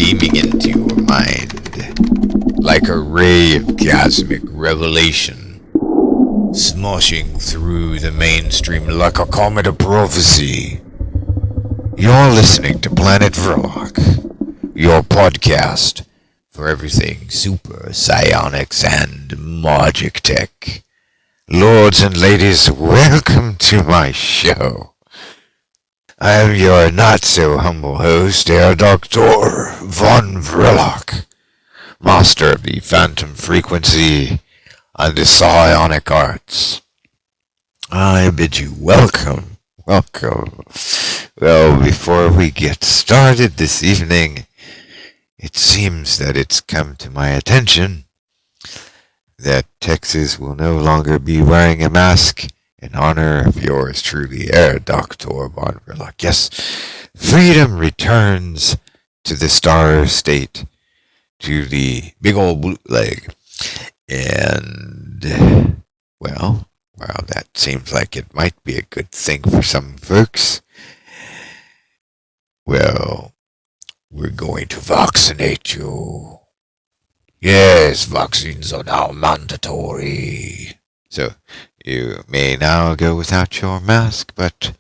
beaming into your mind like a ray of cosmic revelation, smoshing through the mainstream like a comet of prophecy. You're listening to Planet Vrilock, your podcast for everything super, psionics, and magic tech. Lords and ladies, welcome to my show. I am your not-so-humble host, Herr Dr. von Vrilock, master of the phantom frequency and the psionic arts. I bid you welcome. Well, before we get started this evening, it seems that it's come to my attention that Texas will no longer be wearing a mask in honor of yours truly, Herr Dr. von Vrilock. Yes, freedom returns to the Star State, to the big old bootleg. And, well, that seems like it might be a good thing for some folks. Well, we're going to vaccinate you. Yes, vaccines are now mandatory. So, you may now go without your mask, but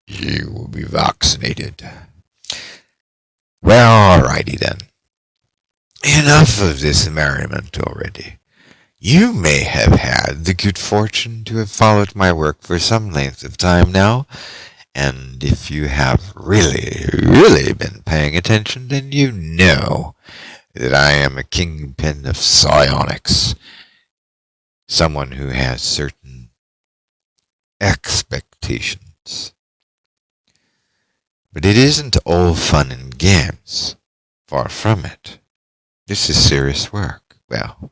you will be vaccinated. Well, alrighty then. Enough of this merriment already. You may have had the good fortune to have followed my work for some length of time now, and if you have really been paying attention, then you know that I am a kingpin of psionics. Someone who has certain expectations. But it isn't all fun and games. Far from it. This is serious work. Well, I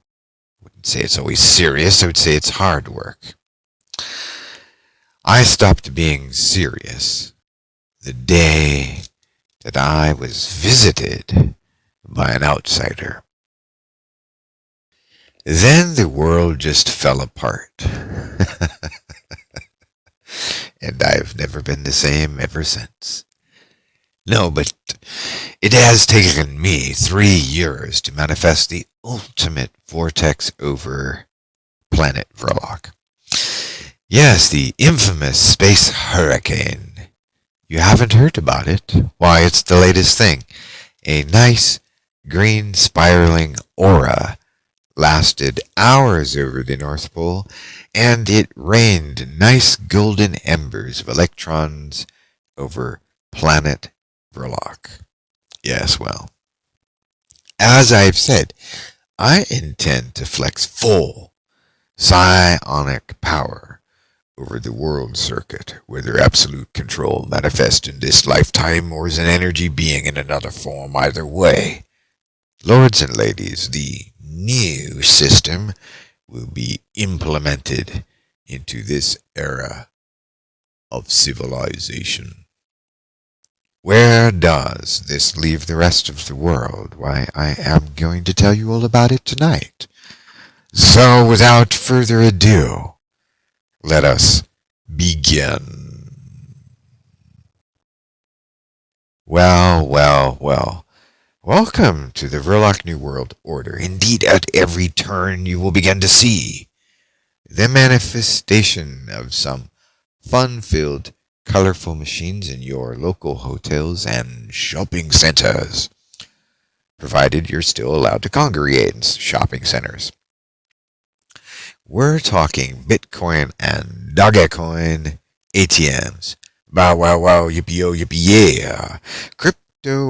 wouldn't say it's always serious. I would say it's hard work. I stopped being serious the day that I was visited by an outsider. Then the world just fell apart. And I've never been the same ever since. No, but it has taken me 3 years to manifest the ultimate vortex over Planet Vrilock. Yes, the infamous space hurricane. You haven't heard about it? Why, it's the latest thing. A nice, green, spiraling aura lasted hours over the North Pole, and it rained nice golden embers of electrons over Planet Vrilock. Yes, well, as I've said, I intend to flex full psionic power over the world circuit, whether absolute control manifests in this lifetime or as an energy being in another form. Either way, lords and ladies, the new system will be implemented into this era of civilization. Where does this leave the rest of the world? Why, I am going to tell you all about it tonight. So, without further ado, let us begin. Well. Welcome to the Vrilock New World Order. Indeed, at every turn you will begin to see the manifestation of some fun-filled, colorful machines in your local hotels and shopping centers, provided you're still allowed to congregate in shopping centers. We're talking Bitcoin and Dogecoin ATMs. Bow, wow, wow, yippee-yo, yippee-yeah. Crypto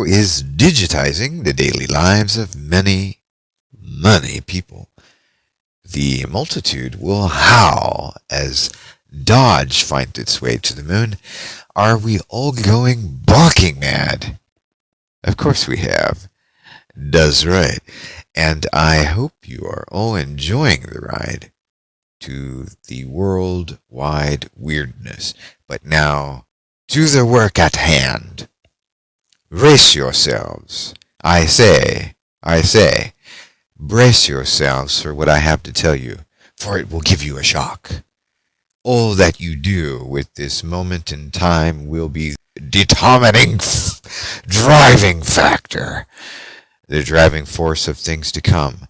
is digitizing the daily lives of many people. The multitude will howl as Dodge finds its way to the moon. Are we all going barking mad? Of course we have. That's right. And I hope you are all enjoying the ride to the worldwide weirdness. But now, to the work at hand. Brace yourselves. I say, brace yourselves for what I have to tell you, for it will give you a shock. All that you do with this moment in time will be determining driving factor, the driving force of things to come.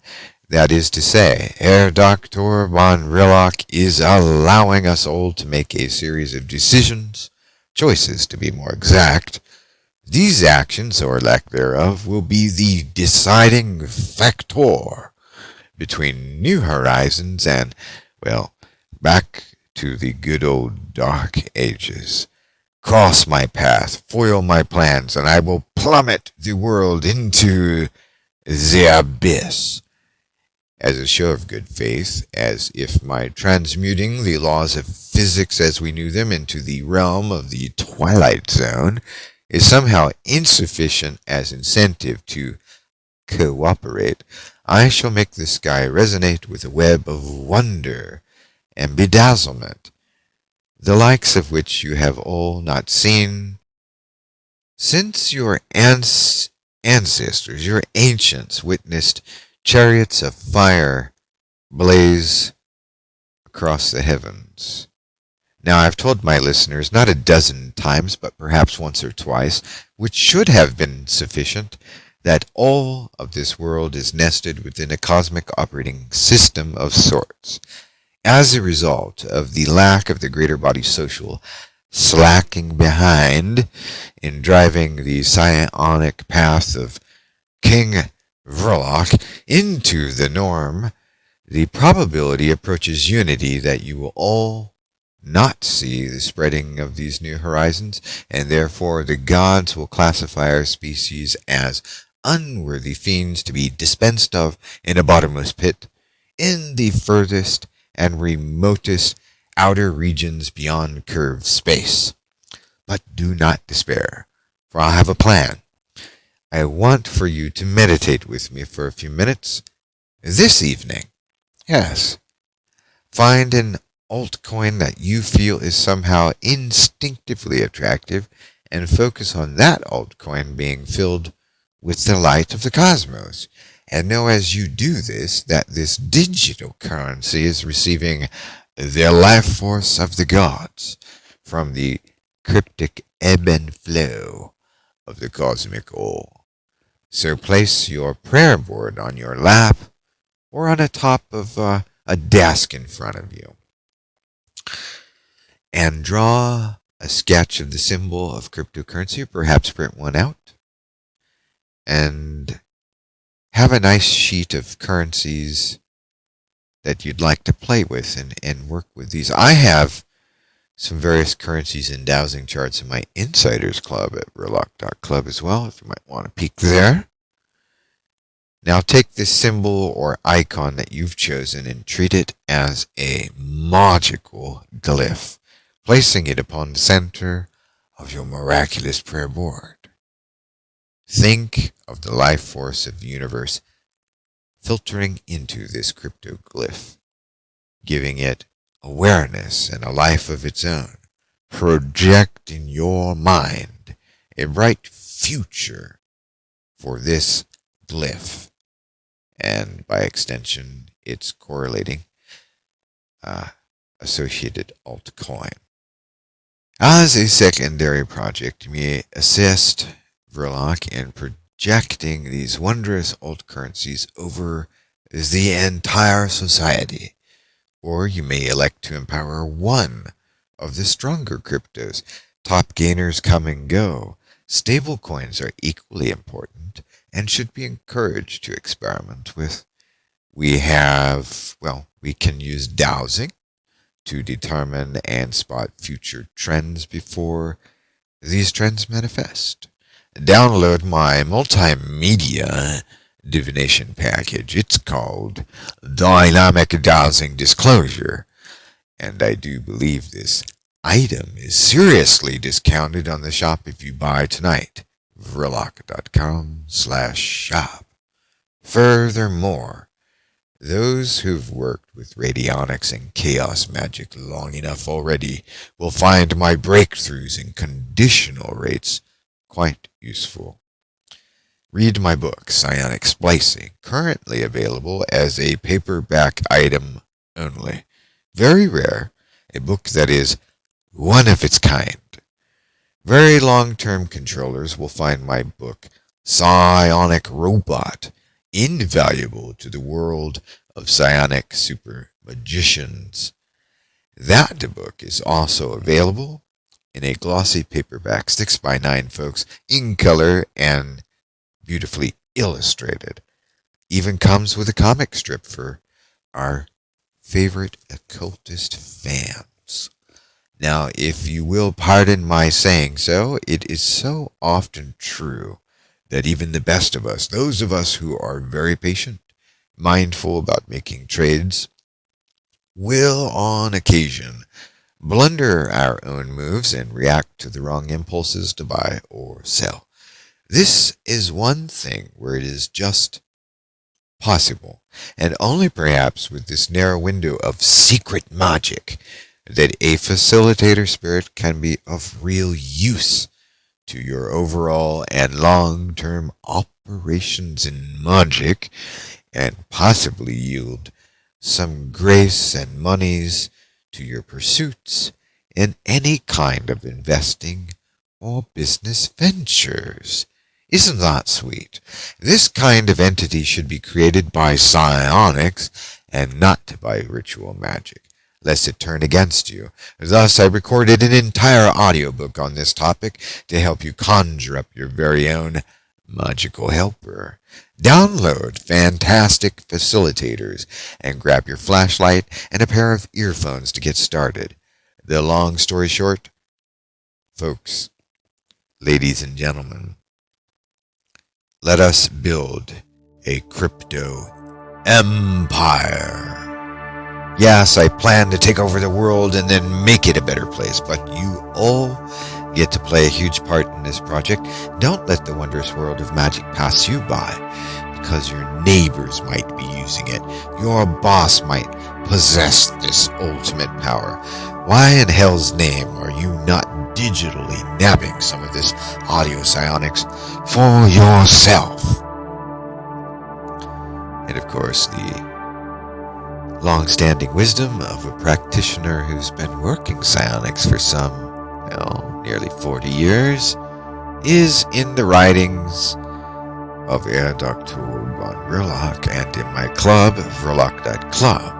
That is to say, Herr Dr. von Vrilock is allowing us all to make a series of decisions, choices to be more exact. These actions, or lack thereof, will be the deciding factor between new horizons and, well, back to the good old dark ages. Cross my path, foil my plans, and I will plummet the world into the abyss. As a show of good faith, as if my transmuting the laws of physics as we knew them into the realm of the Twilight Zone is somehow insufficient as incentive to cooperate, I shall make the sky resonate with a web of wonder and bedazzlement, the likes of which you have all not seen since your ancestors, your ancients, witnessed chariots of fire blaze across the heavens. Now, I've told my listeners not a dozen times, but perhaps once or twice, which should have been sufficient, that all of this world is nested within a cosmic operating system of sorts. As a result of the lack of the greater body social slacking behind in driving the psionic path of King Vrilock into the norm, the probability approaches unity that you will all not see the spreading of these new horizons, and therefore the gods will classify our species as unworthy fiends to be dispensed of in a bottomless pit in the furthest and remotest outer regions beyond curved space. But do not despair, for I have a plan. I want for you to meditate with me for a few minutes this evening. Yes. Find an altcoin that you feel is somehow instinctively attractive and focus on that altcoin being filled with the light of the cosmos. And know as you do this that this digital currency is receiving the life force of the gods from the cryptic ebb and flow of the cosmic all. So place your prayer board on your lap or on the top of a desk in front of you, and draw a sketch of the symbol of cryptocurrency, or perhaps print one out, and have a nice sheet of currencies that you'd like to play with and work with these. I have some various currencies and dowsing charts in my Insiders Club at Vrilock.club as well, if you might want to peek there. Now take this symbol or icon that you've chosen and treat it as a magical glyph, placing it upon the center of your miraculous prayer board. Think of the life force of the universe filtering into this cryptoglyph, giving it awareness and a life of its own. Project in your mind a bright future for this glyph, and by extension, its correlating associated altcoin. As a secondary project, you may assist Vrilock in projecting these wondrous alt currencies over the entire society, or you may elect to empower one of the stronger cryptos. Top gainers come and go. Stable coins are equally important and should be encouraged to experiment with. We can use dowsing to determine and spot future trends before these trends manifest. Download my multimedia divination package. It's called Dynamic Dowsing Disclosure, and I do believe this item is seriously discounted on the shop if you buy tonight. Vrilock.com/shop. Furthermore, those who've worked with radionics and chaos magic long enough already will find my breakthroughs in conditional rates quite useful. Read my book, Psionic Splicing, currently available as a paperback item only. Very rare, a book that is one of its kind. Very long-term controllers will find my book, Psionic Robot, invaluable to the world of psionic super magicians. That book is also available in a glossy paperback, 6x9, folks, in color and beautifully illustrated. Even comes with a comic strip for our favorite occultist fans. Now, if you will pardon my saying so, it is so often true that even the best of us, those of us who are very patient, mindful about making trades, will on occasion blunder our own moves and react to the wrong impulses to buy or sell. This is one thing where it is just possible, and only perhaps with this narrow window of secret magic, that a facilitator spirit can be of real use to your overall and long-term operations in magic, and possibly yield some grace and monies to your pursuits in any kind of investing or business ventures. Isn't that sweet? This kind of entity should be created by psionics and not by ritual magic, lest it turn against you. Thus, I recorded an entire audiobook on this topic to help you conjure up your very own magical helper. Download Fantastic Facilitators and grab your flashlight and a pair of earphones to get started. The long story short, folks, ladies and gentlemen, let us build a crypto empire. Yes, I plan to take over the world and then make it a better place, but you all get to play a huge part in this project. Don't let the wondrous world of magic pass you by, because your neighbors might be using it. Your boss might possess this ultimate power. Why in hell's name are you not digitally nabbing some of this audio psionics for yourself? And of course, the long-standing wisdom of a practitioner who's been working psionics for some, nearly 40 years, is in the writings of Herr Dr. von Vrilock and in my club, Vrilock.club.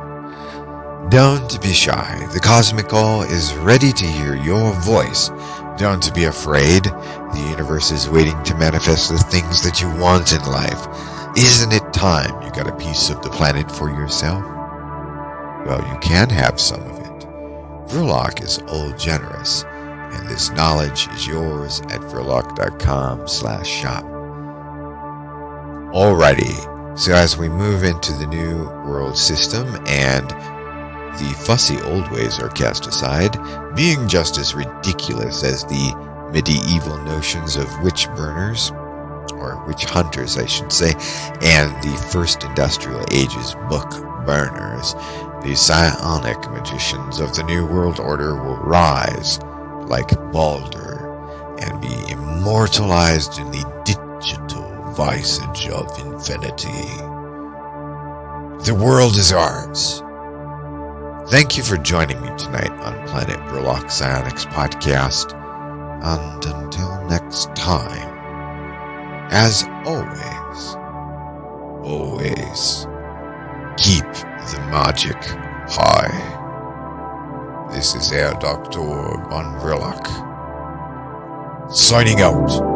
Don't be shy. The cosmic call is ready to hear your voice. Don't be afraid. The universe is waiting to manifest the things that you want in life. Isn't it time you got a piece of the planet for yourself? Well, you can have some of it. Vrilock is all generous, and this knowledge is yours at Vrilock.com/shop. Alrighty, so as we move into the new world system and the fussy old ways are cast aside, being just as ridiculous as the medieval notions of witch burners, or witch hunters I should say, and the first industrial age's book burners, the psionic magicians of the New World Order will rise like Balder and be immortalized in the digital visage of infinity. The world is ours. Thank you for joining me tonight on Planet Vrilock Psionics Podcast. And until next time, as always, keep the magic high. This is Herr Dr. von Vrilock, signing out.